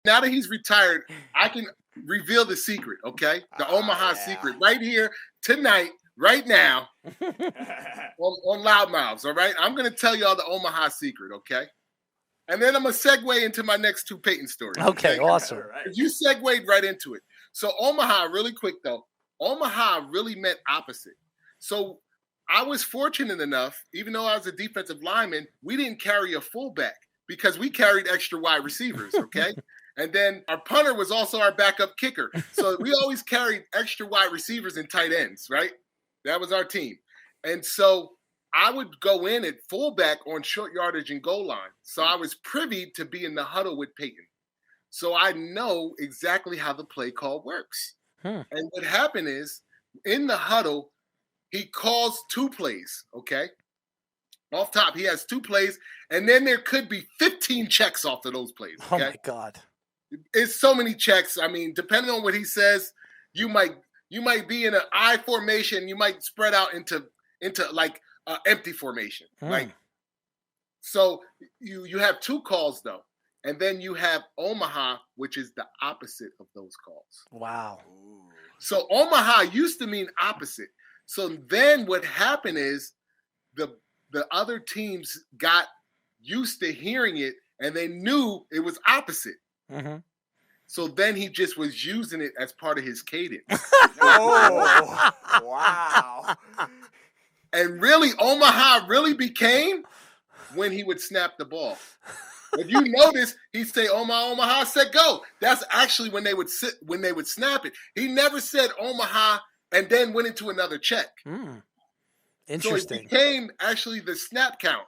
now that he's retired, I can reveal the secret, okay? The Omaha secret right here tonight, right now, on Loudmouths, all right? I'm going to tell y'all the Omaha secret, okay? And then I'm going to segue into my next two Peyton stories. Okay, awesome. You segued right into it. So Omaha, really quick though, Omaha really meant opposite. So I was fortunate enough, even though I was a defensive lineman, we didn't carry a fullback because we carried extra wide receivers, okay? And then our punter was also our backup kicker. So we always carried extra wide receivers and tight ends, right? That was our team. And so I would go in at fullback on short yardage and goal line. So I was privy to be in the huddle with Peyton. So I know exactly how the play call works. And what happened is, in the huddle, he calls two plays, okay? Off top, he has two plays, and then there could be 15 checks off of those plays, okay? Oh, my God. It's so many checks. I mean, depending on what he says, you might be in an I formation, you might spread out into like empty formation. Like, so you have two calls, though. And then you have Omaha, which is the opposite of those calls. Wow. So Omaha used to mean opposite. So then what happened is the other teams got used to hearing it, and they knew it was opposite. So then he just was using it as part of his cadence. Oh, wow. And really, Omaha really became when he would snap the ball. If you notice, he'd say Omaha, Omaha, set go. That's actually when they would snap it. He never said Omaha and then went into another check. Interesting. So it became actually the snap count.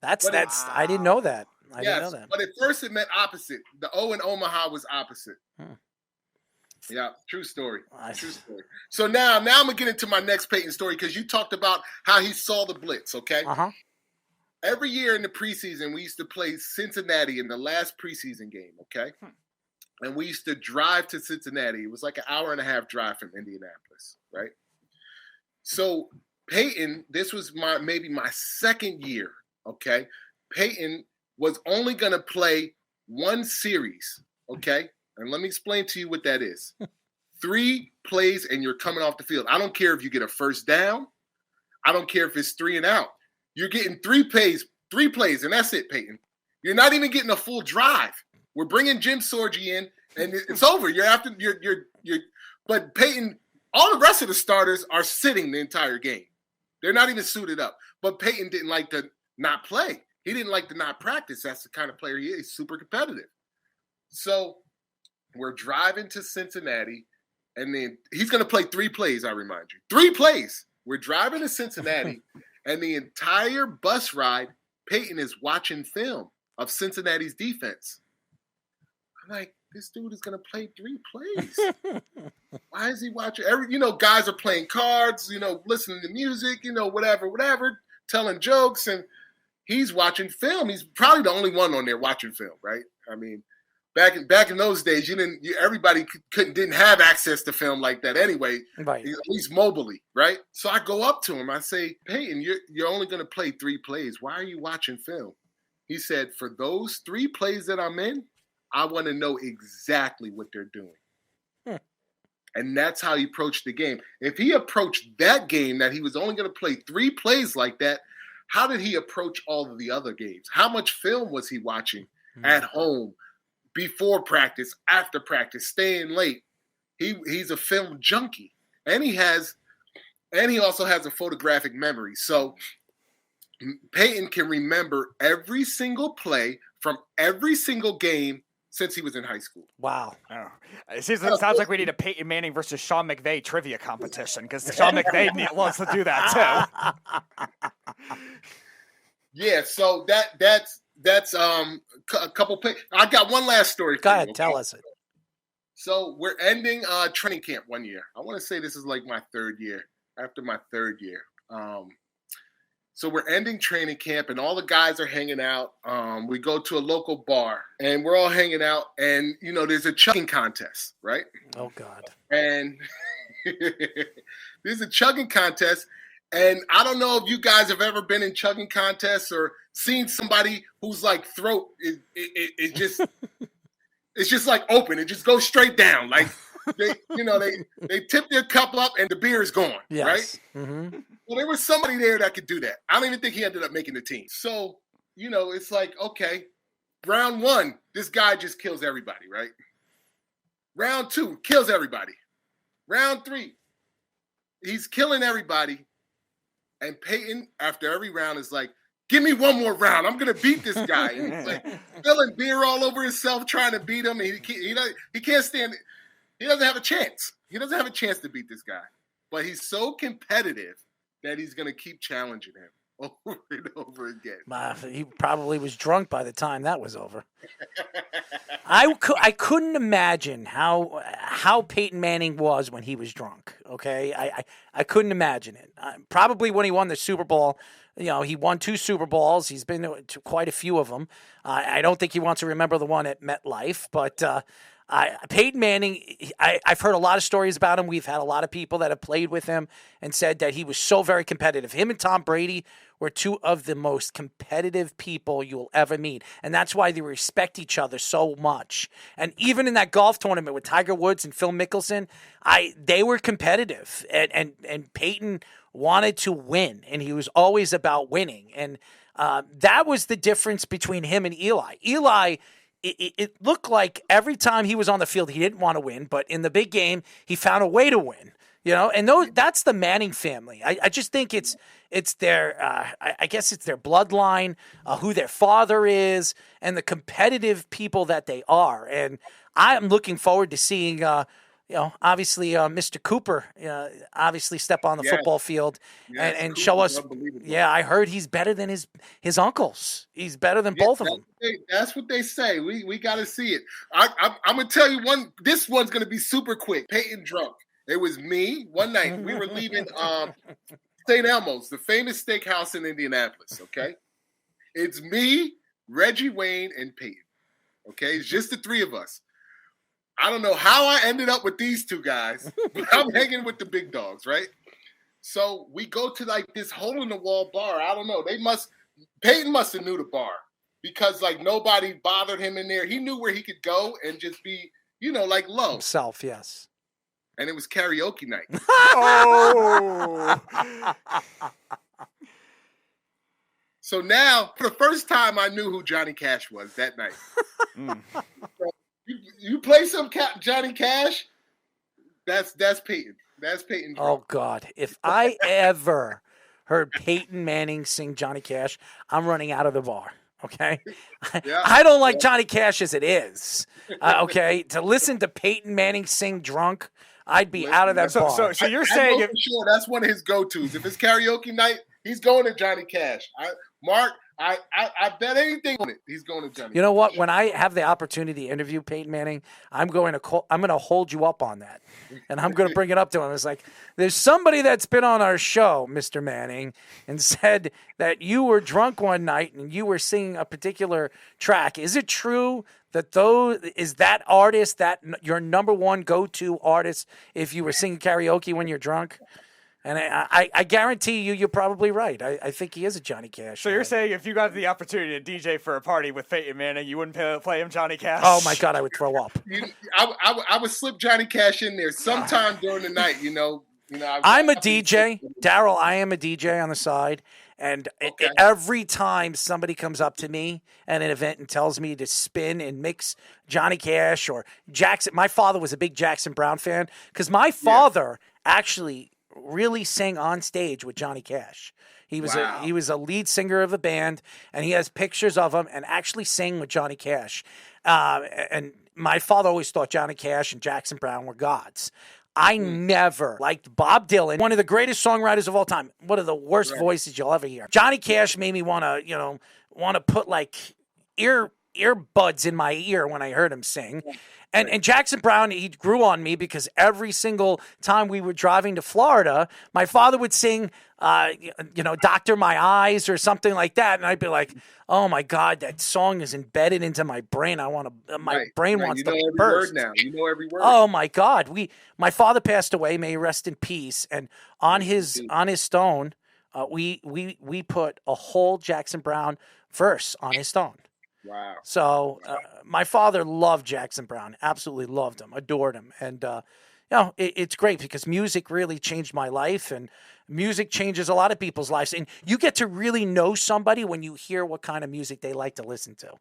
That's I didn't know that. I didn't know that. But at first it meant opposite. The O in Omaha was opposite. Yeah, true story. True story. So now I'm gonna get into my next Peyton story because you talked about how he saw the blitz. Okay. Every year in the preseason, we used to play Cincinnati in the last preseason game, okay? And we used to drive to Cincinnati. It was like an hour and a half drive from Indianapolis, right? So Peyton, this was maybe my second year, okay? Peyton was only going to play one series, okay? And let me explain to you what that is. 3 plays and you're coming off the field. I don't care if you get a first down. I don't care if it's 3 and out. You're getting 3 plays, and that's it, Peyton. You're not even getting a full drive. We're bringing Jim Sorgi in, and it's over. But Peyton, all the rest of the starters are sitting the entire game. They're not even suited up. But Peyton didn't like to not play. He didn't like to not practice. That's the kind of player he is. He's super competitive. So we're driving to Cincinnati, and then he's going to play 3 plays, I remind you. 3 plays. We're driving to Cincinnati. And the entire bus ride, Peyton is watching film of Cincinnati's defense. I'm like, this dude is going to play 3 plays. Why is he watching? Guys are playing cards, listening to music, whatever, telling jokes, and he's watching film. He's probably the only one on there watching film, right? I mean, back in those days, everybody didn't have access to film like that anyway, right. At least mobily, right? So I go up to him. I say, Peyton, you're only going to play 3 plays. Why are you watching film? He said, for those 3 plays that I'm in, I want to know exactly what they're doing. And that's how he approached the game. If he approached that game that he was only going to play 3 plays like that, how did he approach all of the other games? How much film was he watching at home? Before practice, after practice, staying late. He's a film junkie. And he also has a photographic memory. So Peyton can remember every single play from every single game since he was in high school. Wow. Oh. It sounds like we need a Peyton Manning versus Sean McVay trivia competition because Sean McVay wants to do that too. Yeah, so that's a couple. I got one last story. Go ahead, tell us it. So we're ending training camp one year. I want to say this is like my 3rd year. After my 3rd year, so we're ending training camp, and all the guys are hanging out. We go to a local bar, and we're all hanging out. And there's a chugging contest, right? Oh God! And there's a chugging contest, And I don't know if you guys have ever been in chugging contests or seen somebody whose like throat is just it's just like open. It just goes straight down. Like they tip their cup up and the beer is gone. Yes. Right? Mm-hmm. Well, there was somebody there that could do that. I don't even think he ended up making the team. So, it's like, okay, round 1, this guy just kills everybody, right? Round 2, kills everybody. Round 3, he's killing everybody. And Peyton, after every round, is like, give me one more round. I'm going to beat this guy. And he's like spilling beer all over himself trying to beat him. And he can't stand it. He doesn't have a chance. He doesn't have a chance to beat this guy. But he's so competitive that he's going to keep challenging him over and over again. He probably was drunk by the time that was over. I couldn't imagine how Peyton Manning was when he was drunk, okay? I couldn't imagine it. Probably when he won the Super Bowl, he won 2 Super Bowls. He's been to quite a few of them. I don't think he wants to remember the one at MetLife, but Peyton Manning, I've heard a lot of stories about him. We've had a lot of people that have played with him and said that he was so very competitive. Him and Tom Brady were 2 of the most competitive people you'll ever meet. And that's why they respect each other so much. And even in that golf tournament with Tiger Woods and Phil Mickelson, they were competitive. And Peyton wanted to win, and he was always about winning. And that was the difference between him and Eli. Eli, it looked like every time he was on the field, he didn't want to win, but in the big game, he found a way to win. And that's the Manning family. I just think it's their I guess it's their bloodline, who their father is, and the competitive people that they are. And I'm looking forward to seeing obviously Mr. Cooper obviously step on the football field and show us. Yeah, I heard he's better than his uncles. He's better than both of them. That's what they say. We got to see it. I'm going to tell you one. This one's going to be super quick. Peyton drunk. It was me one night. We were leaving St. Elmo's, the famous steakhouse in Indianapolis, okay? It's me, Reggie Wayne, and Peyton, okay? It's just the 3 of us. I don't know how I ended up with these 2 guys, but I'm hanging with the big dogs, right? So we go to like this hole-in-the-wall bar. I don't know. Peyton must have knew the bar because like nobody bothered him in there. He knew where he could go and just be, like low. Himself, yes. And it was karaoke night. Oh. So now, for the first time, I knew who Johnny Cash was that night. So you play some Johnny Cash, that's Peyton. That's Peyton. Oh, God. If I ever heard Peyton Manning sing Johnny Cash, I'm running out of the bar. Okay? Yeah. I don't like Johnny Cash as it is. Okay? To listen to Peyton Manning sing drunk, I'd be out of that bar. So you're saying for sure that's one of his go-tos. If it's karaoke night, he's going to Johnny Cash. Mark, I bet anything on it. He's going to Johnny. You know what? When I have the opportunity to interview Peyton Manning, I'm going to hold you up on that, and I'm going to bring it up to him. It's like there's somebody that's been on our show, Mr. Manning, and said that you were drunk one night and you were singing a particular track. Is it true that is that artist that your number one go-to artist if you were singing karaoke when you're drunk? And I guarantee you're probably right. I think he is a Johnny Cash. So you're saying if you got the opportunity to DJ for a party with Peyton Manning, you wouldn't play him Johnny Cash? Oh, my God, I would throw up. I would slip Johnny Cash in there sometime during the night, I'm a DJ. Darrell, I am a DJ on the side. And every time somebody comes up to me at an event and tells me to spin and mix Johnny Cash or Jackson. My father was a big Jackson Brown fan because my father actually really sang on stage with Johnny Cash. He was a lead singer of the band, and he has pictures of him and actually sang with Johnny Cash. And my father always thought Johnny Cash and Jackson Brown were gods. I never liked Bob Dylan, one of the greatest songwriters of all time, one of the worst voices you'll ever hear. Johnny Cash made me want to put like earbuds in my ear when I heard him sing. And Jackson Brown, he grew on me because every single time we were driving to Florida, my father would sing, Doctor My Eyes or something like that. And I'd be like, oh, my God, that song is embedded into my brain. My brain wants to burst. Word now. You know every word. Oh, my God. My father passed away. May he rest in peace. And on his stone, we put a whole Jackson Browne verse on his Stone. Wow. So my father loved Jackson Browne, absolutely loved him, adored him. And, it's great because music really changed my life, and music changes a lot of people's lives. And you get to really know somebody when you hear what kind of music they like to listen to.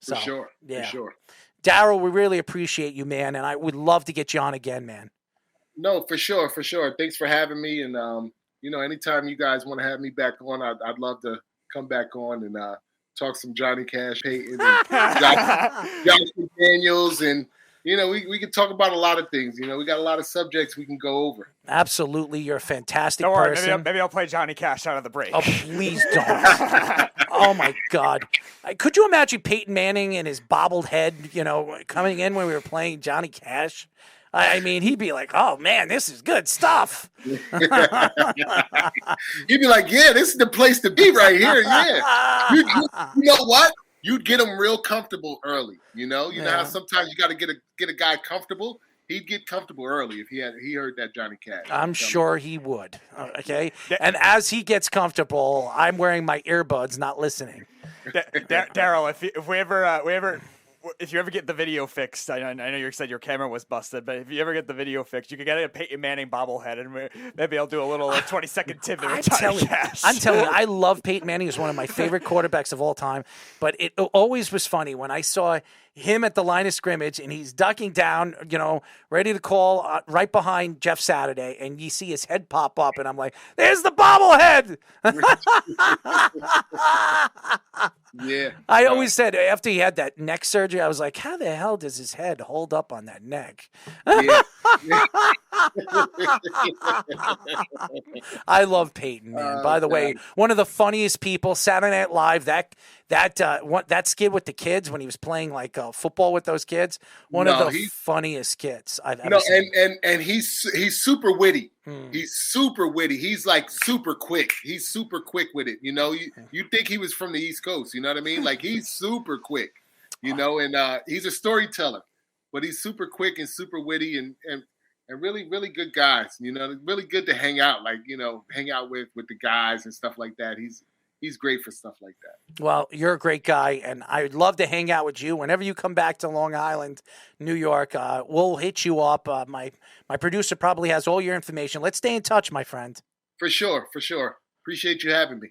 So, For sure. Yeah. For sure. Darrell, we really appreciate you, man. And I would love to get you on again, man. No, for sure. For sure. Thanks for having me. And, anytime you guys want to have me back on, I'd love to come back on and talk some Johnny Cash, Peyton, and Johnson Daniels, and we can talk about a lot of things. We got a lot of subjects we can go over. Absolutely, you're a fantastic Don't worry, person. maybe I'll play Johnny Cash out of the break. Oh, please don't. Oh my God, could you imagine Peyton Manning and his bobbled head, coming in when we were playing Johnny Cash? I mean, he'd be like, "Oh man, this is good stuff." He'd be like, "Yeah, this is the place to be right here." Yeah, you know what? You'd get him real comfortable early. You know how sometimes you got to get a guy comfortable. He'd get comfortable early if he heard that Johnny Cash. I'm sure he would. Okay, and as he gets comfortable, I'm wearing my earbuds, not listening. Darrell, if you ever get the video fixed, I know you said your camera was busted, but if you ever get the video fixed, you could get a Peyton Manning bobblehead, and maybe I'll do a little 20-second tidbit with Johnny Cash. I'm telling you, I love Peyton Manning. He's one of my favorite quarterbacks of all time, but it always was funny when I saw him at the line of scrimmage, and he's ducking down, ready to call right behind Jeff Saturday, and you see his head pop up, and I'm like, there's the bobblehead! Yeah. I always said after he had that neck surgery, I was like, how the hell does his head hold up on that neck? Yeah. I love Peyton, man. By the way, one of the funniest people, Saturday Night Live, that skit with the kids when he was playing like football with those kids, one of the funniest skits I've ever seen. And he's super witty. He's super witty. He's like super quick. He's super quick with it. You think he was from the East Coast. You know what I mean? Like he's super quick. And he's a storyteller, but he's super quick and super witty and really, really good guys. Really good to hang out, hang out with the guys and stuff like that. He's great for stuff like that. Well, you're a great guy, and I'd love to hang out with you. Whenever you come back to Long Island, New York, we'll hit you up. My producer probably has all your information. Let's stay in touch, my friend. For sure. Appreciate you having me.